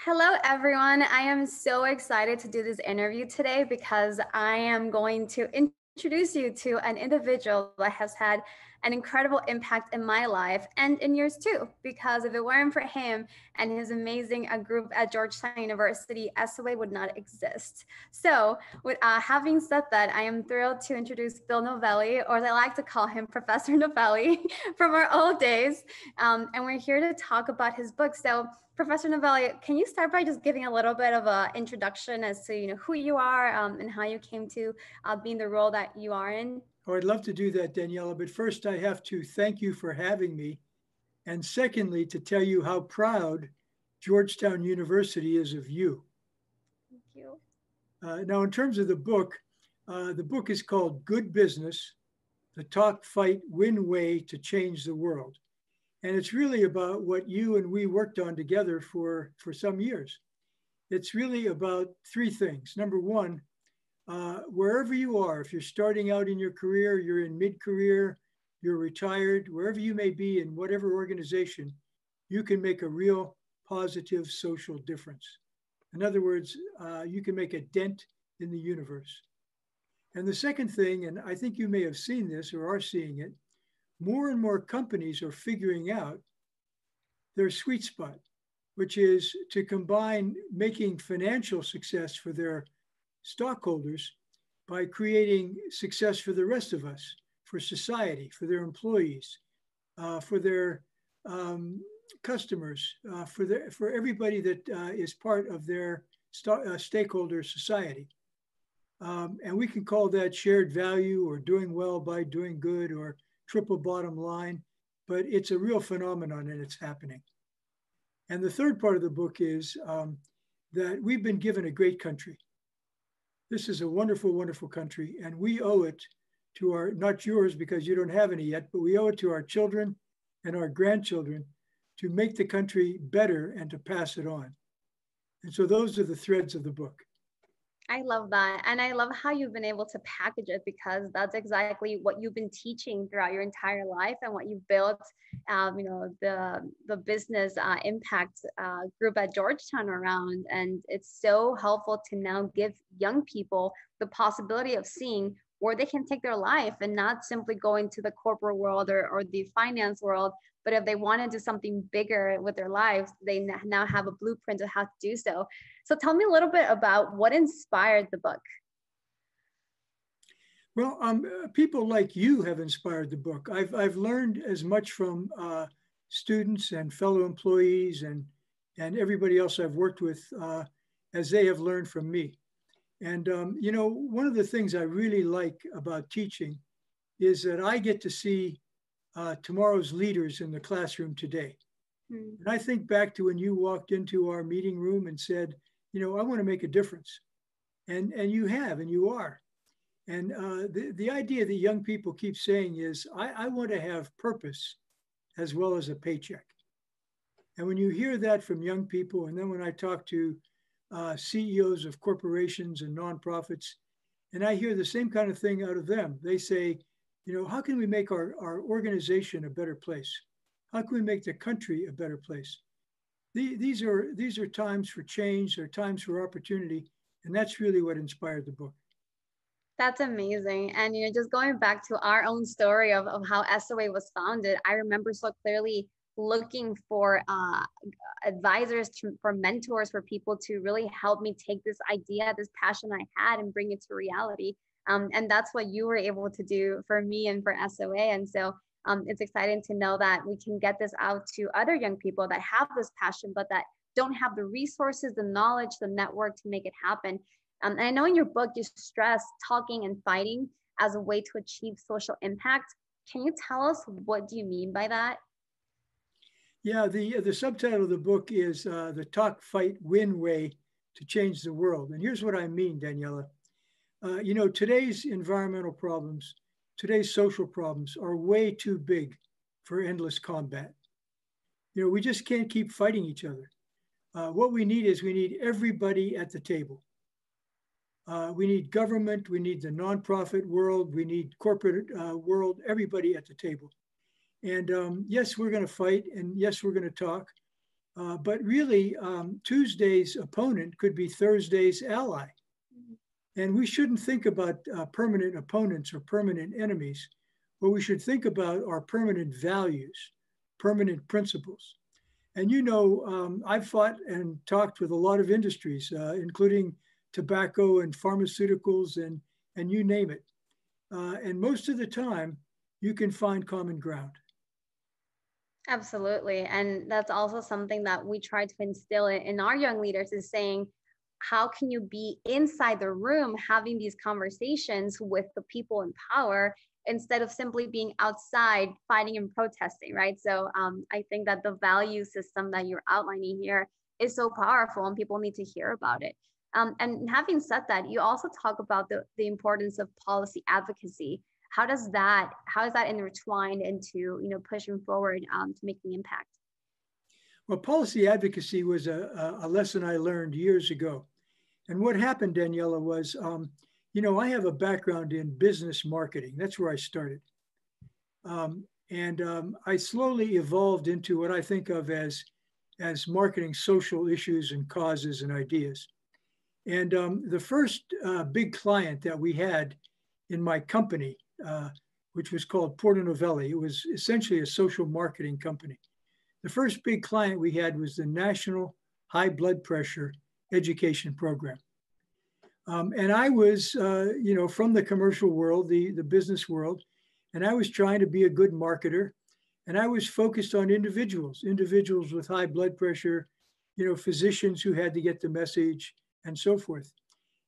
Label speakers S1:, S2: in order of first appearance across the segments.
S1: Hello, everyone. I am so excited to do this interview today because I am going to introduce you to an individual that has had an incredible impact in my life and in yours too. Because if it weren't for him and his amazing group at Georgetown University, SOA would not exist. So, with having said that, I am thrilled to introduce Bill Novelli, or as I like to call him, Professor Novelli, from our old days. And we're here to talk about his book. So, Professor Novelli, can you start by just giving a little bit of an introduction as to who you are and how you came to be in the role that you are in?
S2: Oh, I'd love to do that, Daniela. But first, I have to thank you for having me. And secondly, to tell you how proud Georgetown University is of you.
S1: Thank you.
S2: Now, in terms of the book is called Good Business, the Talk, Fight, Win Way to Change the World. And it's really about what you and we worked on together for some years. It's really about three things. Number one, wherever you are, if you're starting out in your career, you're in mid-career, you're retired, wherever you may be in whatever organization, you can make a real positive social difference. In other words, you can make a dent in the universe. And the second thing, and I think you may have seen this or are seeing it, more and more companies are figuring out their sweet spot, which is to combine making financial success for their stockholders by creating success for the rest of us, for society, for their employees, for their customers, for everybody that is part of their stakeholder society. And we can call that shared value or doing well by doing good or triple bottom line, but it's a real phenomenon and it's happening. And the third part of the book is that we've been given a great country. This is a wonderful, wonderful country, and we owe it to our, not yours because you don't have any yet, but we owe it to our children and our grandchildren to make the country better and to pass it on. And so those are the threads of the book.
S1: I love that. And I love how you've been able to package it because that's exactly what you've been teaching throughout your entire life and what you've built, the business impact group at Georgetown around. And it's so helpful to now give young people the possibility of seeing where they can take their life and not simply go into the corporate world or the finance world, but if they want to do something bigger with their lives, they now have a blueprint of how to do so. So tell me a little bit about what inspired the book.
S2: Well, people like you have inspired the book. I've learned as much from students and fellow employees and everybody else I've worked with as they have learned from me. And one of the things I really like about teaching is that I get to see tomorrow's leaders in the classroom today. And I think back to when you walked into our meeting room and said, I want to make a difference. And you have, and you are. And the idea that young people keep saying is, I want to have purpose as well as a paycheck. And when you hear that from young people, and then when I talk to CEOs of corporations and nonprofits, and I hear the same kind of thing out of them, they say, how can we make our organization a better place? How can we make the country a better place? These are times for change, they're times for opportunity, and that's really what inspired the book.
S1: That's amazing. And just going back to our own story of how SOA was founded, I remember so clearly looking for advisors, for mentors, for people to really help me take this idea, this passion I had, and bring it to reality. And that's what you were able to do for me and for SOA. And so it's exciting to know that we can get this out to other young people that have this passion, but that don't have the resources, the knowledge, the network to make it happen. And I know in your book, you stress talking and fighting as a way to achieve social impact. Can you tell us what do you mean by that?
S2: Yeah, the subtitle of the book is The Talk, Fight, Win Way to Change the World. And here's what I mean, Daniela. Today's environmental problems, today's social problems are way too big for endless combat. We just can't keep fighting each other. What we need everybody at the table. We need government, we need the nonprofit world, we need corporate world, everybody at the table. And yes, we're going to fight, and yes, we're going to talk. But really, Tuesday's opponent could be Thursday's ally. And we shouldn't think about permanent opponents or permanent enemies. What we should think about are permanent values, permanent principles. And you know, I've fought and talked with a lot of industries, including tobacco and pharmaceuticals and you name it. And most of the time, you can find common ground.
S1: Absolutely. And that's also something that we try to instill in our young leaders is saying, how can you be inside the room having these conversations with the people in power instead of simply being outside fighting and protesting, right? So I think that the value system that you're outlining here is so powerful and people need to hear about it. And having said that, you also talk about the importance of policy advocacy. How is that intertwined into, you know, pushing forward to make the impact?
S2: Well, policy advocacy was a lesson I learned years ago. And what happened, Daniela, was, you know, I have a background in business marketing. That's where I started. I slowly evolved into what I think of as marketing social issues and causes and ideas. And the first big client that we had in my company, which was called Porter Novelli, it was essentially a social marketing company. The first big client we had was the National High Blood Pressure Education Program. And I was, you know, from the commercial world, the business world, and I was trying to be a good marketer. And I was focused on individuals with high blood pressure, you know, physicians who had to get the message and so forth.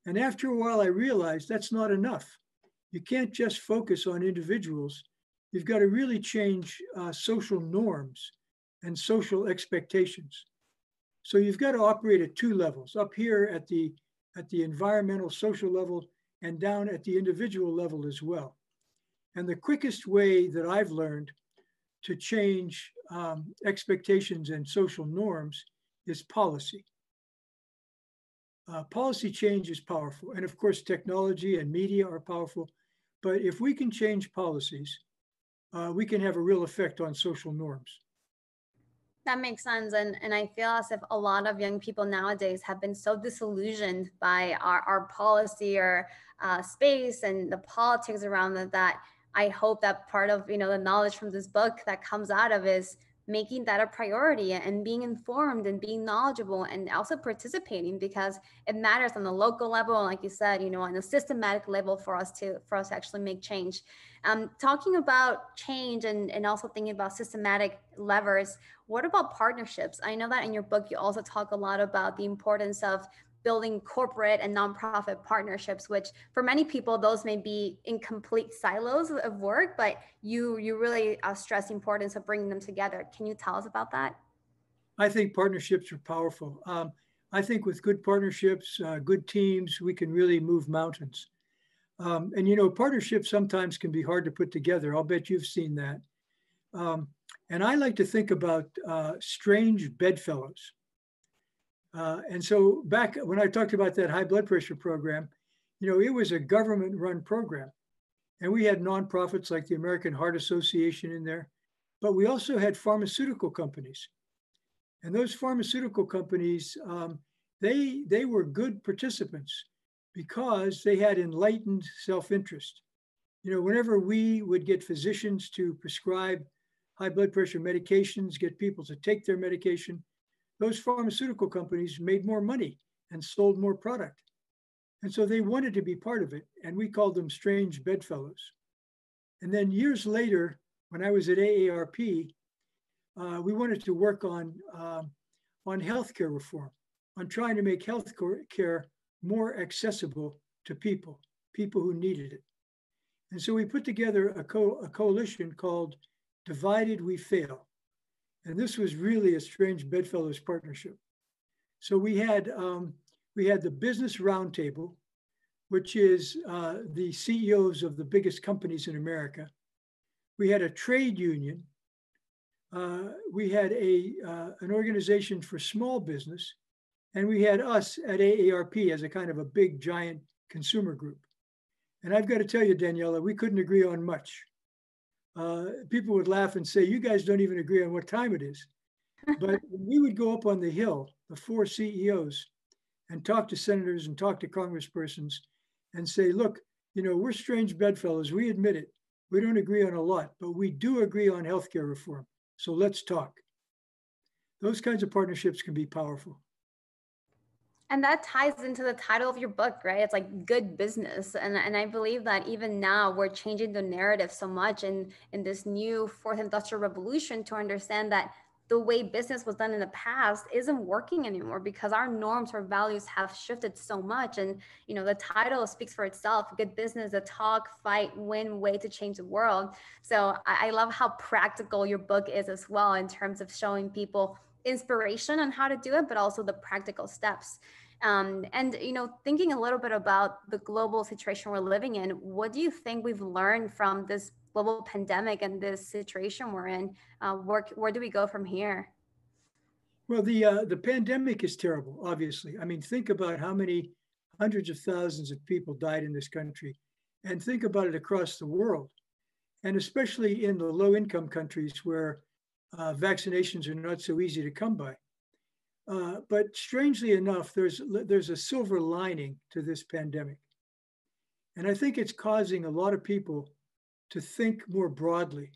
S2: And after a while, I realized that's not enough. You can't just focus on individuals. You've got to really change social norms and social expectations. So you've got to operate at two levels, up here at the environmental social level and down at the individual level as well. And the quickest way that I've learned to change expectations and social norms is policy. Policy change is powerful. And of course, technology and media are powerful. But if we can change policies, we can have a real effect on social norms.
S1: That makes sense. And I feel as if a lot of young people nowadays have been so disillusioned by our policy or space and the politics around it, that I hope that part of, you know, the knowledge from this book that comes out of is making that a priority and being informed and being knowledgeable and also participating, because it matters on the local level and, like you said, you know, on a systematic level for us to actually make change. Talking about change and also thinking about systematic levers, what about partnerships? I know that in your book you also talk a lot about the importance of building corporate and nonprofit partnerships, which for many people, those may be in complete silos of work, but you really stress the importance of bringing them together. Can you tell us about that?
S2: I think partnerships are powerful. I think with good partnerships, good teams, we can really move mountains. And you know, partnerships sometimes can be hard to put together. I'll bet you've seen that. And I like to think about strange bedfellows. And so back when I talked about that high blood pressure program, you know, it was a government-run program. And we had nonprofits like the American Heart Association in there, but we also had pharmaceutical companies. And those pharmaceutical companies, they were good participants because they had enlightened self-interest. You know, whenever we would get physicians to prescribe high blood pressure medications, get people to take their medication, those pharmaceutical companies made more money and sold more product. And so they wanted to be part of it. And we called them strange bedfellows. And then years later, when I was at AARP, we wanted to work on healthcare reform, on trying to make healthcare more accessible to people who needed it. And so we put together a coalition called Divided We Fail. And this was really a strange bedfellows partnership. So we had the Business Roundtable, which is the CEOs of the biggest companies in America. We had a trade union. We had an organization for small business, and we had us at AARP as a kind of a big, giant consumer group. And I've got to tell you, Daniela, we couldn't agree on much. People would laugh and say, you guys don't even agree on what time it is. But when we would go up on the Hill, the four CEOs, and talk to senators and talk to congresspersons and say, look, we're strange bedfellows. We admit it. We don't agree on a lot, but we do agree on healthcare reform. So let's talk. Those kinds of partnerships can be powerful.
S1: And that ties into the title of your book, right? It's like good business. And I believe that even now we're changing the narrative so much in this new fourth industrial revolution to understand that the way business was done in the past isn't working anymore because our norms or values have shifted so much. And the title speaks for itself. Good business, a talk, fight, win way to change the world. So I love how practical your book is as well in terms of showing people inspiration on how to do it, but also the practical steps. And thinking a little bit about the global situation we're living in, what do you think we've learned from this global pandemic and this situation we're in? Where do we go from here?
S2: Well, the pandemic is terrible, obviously. I mean, think about how many hundreds of thousands of people died in this country, and think about it across the world, and especially in the low-income countries where vaccinations are not so easy to come by. But strangely enough, there's a silver lining to this pandemic, and I think it's causing a lot of people to think more broadly.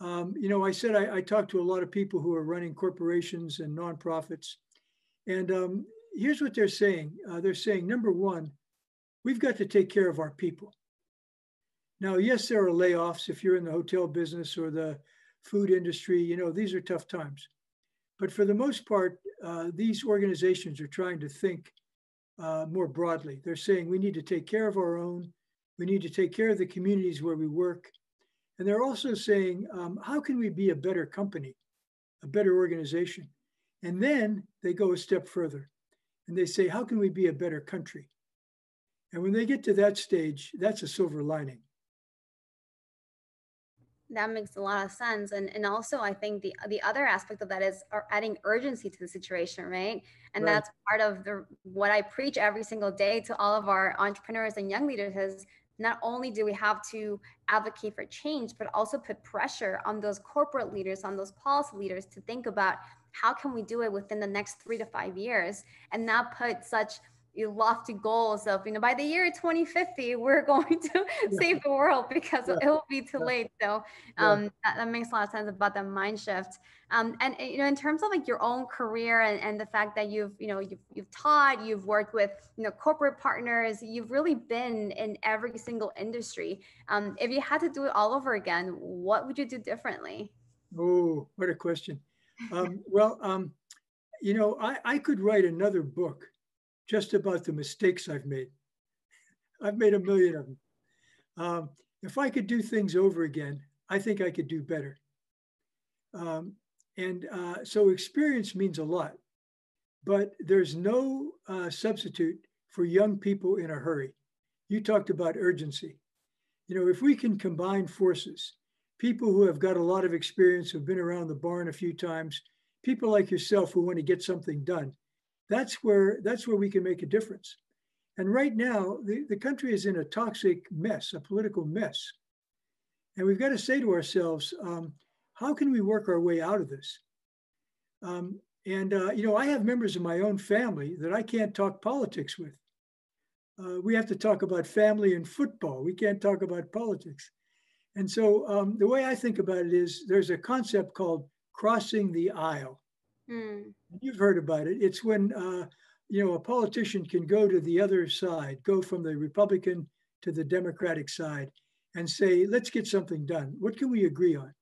S2: I said I talked to a lot of people who are running corporations and nonprofits, and here's what they're saying. They're saying, number one, we've got to take care of our people. Now, yes, there are layoffs if you're in the hotel business or the food industry. These are tough times. But for the most part, these organizations are trying to think more broadly. They're saying we need to take care of our own. We need to take care of the communities where we work. And they're also saying, how can we be a better company, a better organization? And then they go a step further and they say, how can we be a better country? And when they get to that stage, that's a silver lining.
S1: That makes a lot of sense. And also I think the other aspect of that is adding urgency to the situation, right? And
S2: Right.
S1: that's part of the what I preach every single day to all of our entrepreneurs and young leaders is not only do we have to advocate for change, but also put pressure on those corporate leaders, on those policy leaders to think about how can we do it within the next 3 to 5 years and not put such lofty goals of by the year 2050 we're going to
S2: Yeah.
S1: save the world because
S2: Yeah.
S1: it will be too
S2: Yeah.
S1: late. So
S2: Yeah.
S1: that makes a lot of sense about the mind shift. And in terms of like your own career and the fact that you've taught, you've worked with corporate partners, you've really been in every single industry. If you had to do it all over again, what would you do differently?
S2: Oh, what a question. Well, I could write another book just about the mistakes I've made. I've made a million of them. Um, if I could do things over again, I think I could do better. And so experience means a lot, but there's no substitute for young people in a hurry. You talked about urgency. If we can combine forces, people who have got a lot of experience, who've been around the barn a few times, people like yourself who want to get something done, that's where we can make a difference. And right now, the country is in a toxic mess, a political mess. And we've got to say to ourselves, how can we work our way out of this? I have members of my own family that I can't talk politics with. We have to talk about family and football. We can't talk about politics. And so the way I think about it is there's a concept called crossing the aisle.
S1: Hmm.
S2: You've heard about it. It's when a politician can go to the other side, go from the Republican to the Democratic side, and say, "Let's get something done. What can we agree on?"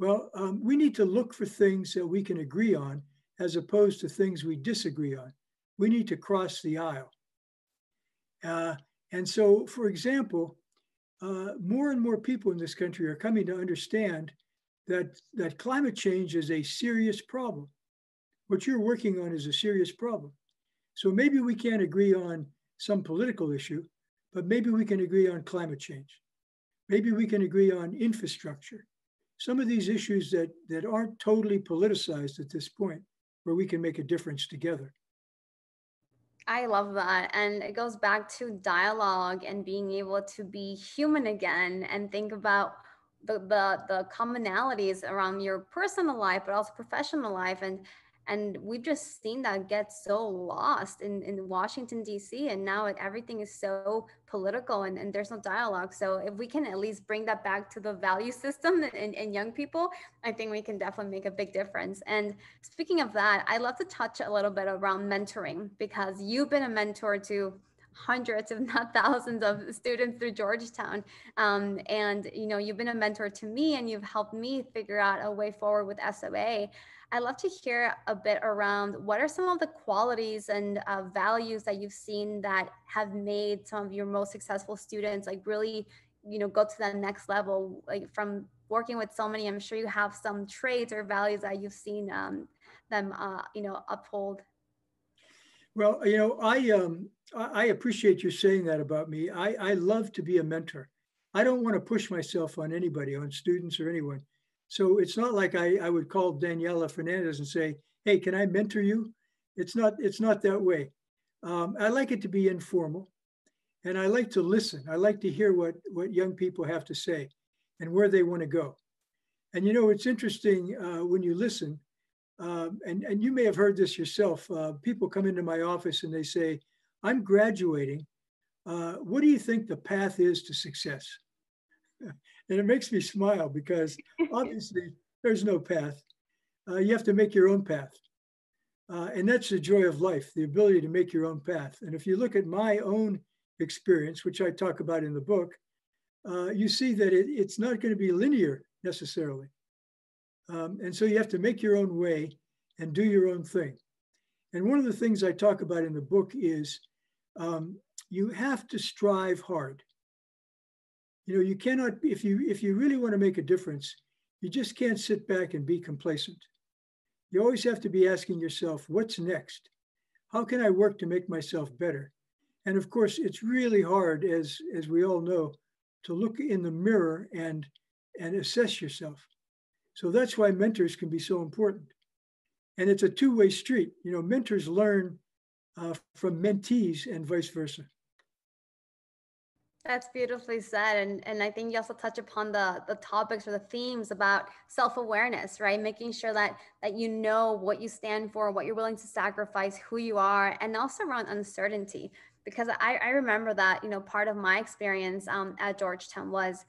S2: Well, we need to look for things that we can agree on, as opposed to things we disagree on. We need to cross the aisle. Uh, and so, for example, more and more people in this country are coming to understand that climate change is a serious problem. What you're working on is a serious problem. So maybe we can't agree on some political issue, but maybe we can agree on climate change. Maybe we can agree on infrastructure. Some of these issues that aren't totally politicized at this point, where we can make a difference together.
S1: I love that. And it goes back to dialogue and being able to be human again and think about the commonalities around your personal life, but also professional life. And we've just seen that get so lost in Washington, D.C. And now everything is so political, and there's no dialogue. So if we can at least bring that back to the value system in young people, I think we can definitely make a big difference. And speaking of that, I'd love to touch a little bit around mentoring, because you've been a mentor to hundreds, if not thousands, of students through Georgetown. And you've been a mentor to me, and you've helped me figure out a way forward with SOA. I'd love to hear a bit around what are some of the qualities and values that you've seen that have made some of your most successful students like really, go to that next level, like from working with so many. I'm sure you have some traits or values that you've seen them, uphold.
S2: Well, I appreciate you saying that about me. I love to be a mentor. I don't want to push myself on anybody, on students or anyone. So it's not like I would call Daniela Fernandez and say, "Hey, can I mentor you?" It's not that way. I like it to be informal, and I like to listen. I like to hear what young people have to say and where they want to go. And it's interesting when you listen. And you may have heard this yourself. People come into my office and they say, "I'm graduating. What do you think the path is to success?" And it makes me smile because obviously there's no path. You have to make your own path. And that's the joy of life, the ability to make your own path. And if you look at my own experience, which I talk about in the book, you see that it's not going to be linear necessarily. And so you have to make your own way and do your own thing. And one of the things I talk about in the book is you have to strive hard. You cannot, if you really want to make a difference, you just can't sit back and be complacent. You always have to be asking yourself, what's next? How can I work to make myself better? And of course, it's really hard, as we all know, to look in the mirror and assess yourself. So that's why mentors can be so important. And it's a two-way street. Mentors learn from mentees and vice versa.
S1: That's beautifully said. And I think you also touch upon the topics or the themes about self-awareness, right? Making sure that you know what you stand for, what you're willing to sacrifice, who you are, and also around uncertainty. Because I remember that, part of my experience at Georgetown was,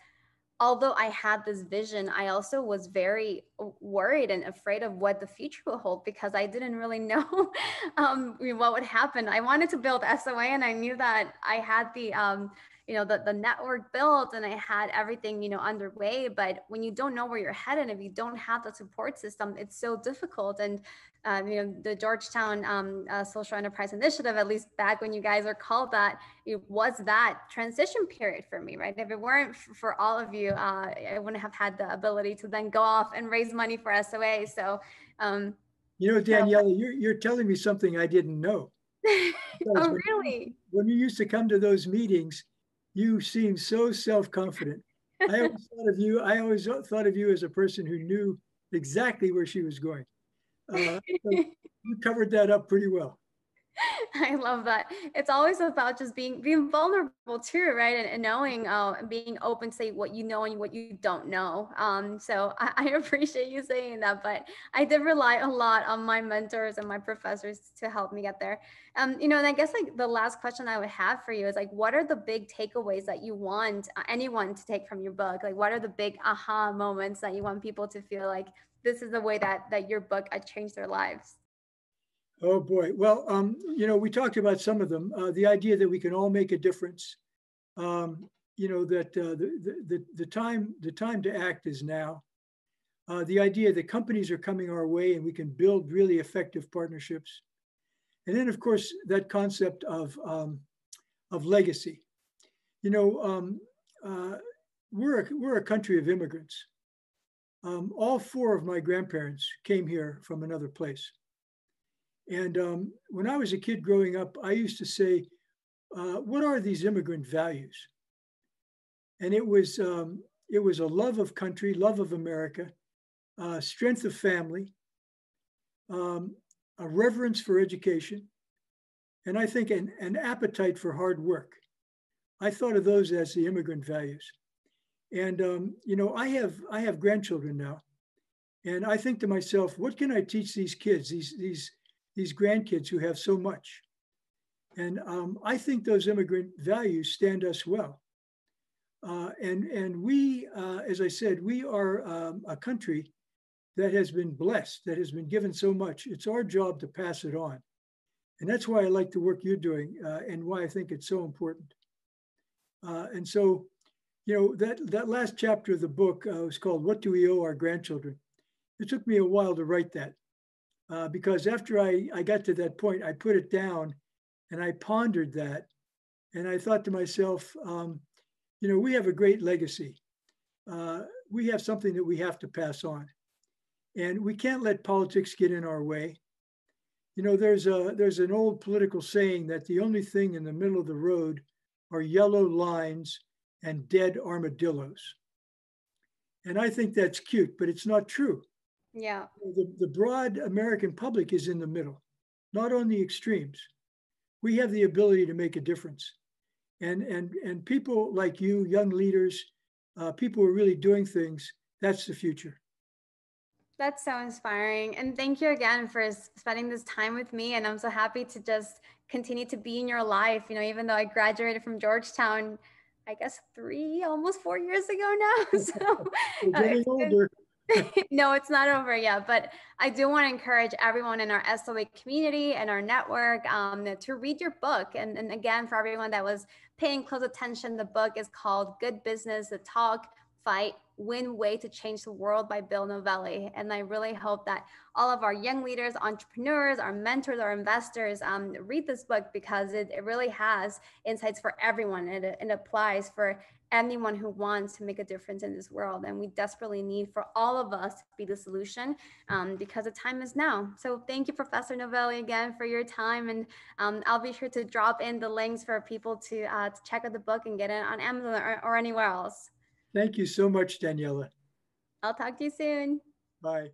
S1: although I had this vision, I also was very worried and afraid of what the future will hold, because I didn't really know what would happen. I wanted to build SOA, and I knew that I had the network built, and I had everything, underway. But when you don't know where you're headed, if you don't have the support system, it's so difficult. And the Georgetown Social Enterprise Initiative, at least back when you guys are called that, it was that transition period for me, right? If it weren't for all of you, I wouldn't have had the ability to then go off and raise money for SOA. So, so
S2: Daniela, you're telling me something I didn't know. Because
S1: oh, really?
S2: when you used to come to those meetings, you seemed so self-confident. I always thought of you as a person who knew exactly where she was going. So you covered that up pretty well.
S1: I love that. It's always about just being vulnerable too, right? And knowing, and being open to say what you know and what you don't know. So I appreciate you saying that, but I did rely a lot on my mentors and my professors to help me get there. And I guess like the last question I would have for you is like, what are the big takeaways that you want anyone to take from your book? Like, what are the big aha moments that you want people to feel like this is the way that your book changed their lives?
S2: Oh boy. Well, we talked about some of them. The idea that we can all make a difference. That the time to act is now. The idea that companies are coming our way and we can build really effective partnerships. And then, of course, that concept of legacy. You know, we're a country of immigrants. All four of my grandparents came here from another place. And when I was a kid growing up, I used to say, what are these immigrant values? And it was a love of country, love of America, strength of family, a reverence for education, and I think an appetite for hard work. I thought of those as the immigrant values. And I have grandchildren now, and I think to myself, what can I teach these kids, these grandkids who have so much? And I think those immigrant values stand us well. And we, as I said, we are a country that has been blessed, that has been given so much. It's our job to pass it on. And that's why I like the work you're doing and why I think it's so important. And so, that last chapter of the book was called What Do We Owe Our Grandchildren? It took me a while to write that because after I got to that point, I put it down and I pondered that. And I thought to myself, we have a great legacy. We have something that we have to pass on. And we can't let politics get in our way. There's an old political saying that the only thing in the middle of the road are yellow lines and dead armadillos. And I think that's cute, but it's not true.
S1: Yeah.
S2: The broad American public is in the middle, not on the extremes. We have the ability to make a difference. And people like you, young leaders, people who are really doing things, that's the future.
S1: That's so inspiring. And thank you again for spending this time with me. And I'm so happy to just continue to be in your life. Even though I graduated from Georgetown, I guess almost 4 years ago now. So
S2: We're getting older.
S1: no, it's not over yet, but I do want to encourage everyone in our SOA community and our network to read your book. And again, for everyone that was paying close attention, the book is called Good Business, The Talk, Fight, Win Way to Change the World by Bill Novelli. And I really hope that all of our young leaders, entrepreneurs, our mentors, our investors read this book because it really has insights for everyone. It applies for anyone who wants to make a difference in this world. And we desperately need for all of us to be the solution because the time is now. So thank you, Professor Novelli, again for your time. And I'll be sure to drop in the links for people to check out the book and get it on Amazon or anywhere else.
S2: Thank you so much, Daniela.
S1: I'll talk to you soon.
S2: Bye.